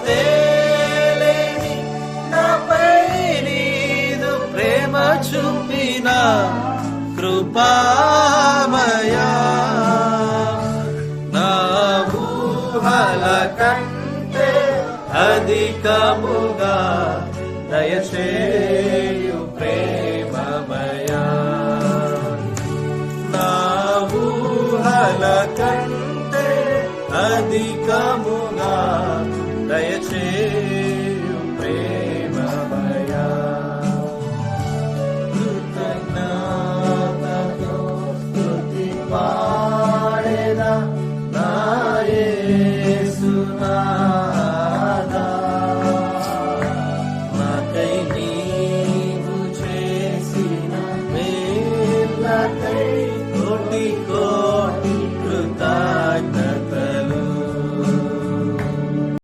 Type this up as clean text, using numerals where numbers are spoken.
తేలేని నాపై నీదు ప్రేమ చూపిన కృపామయా, నా ఊహల కంటే అధికముగా దయచేయు ప్రేమమయా, నా ఊహల కంటే అధికము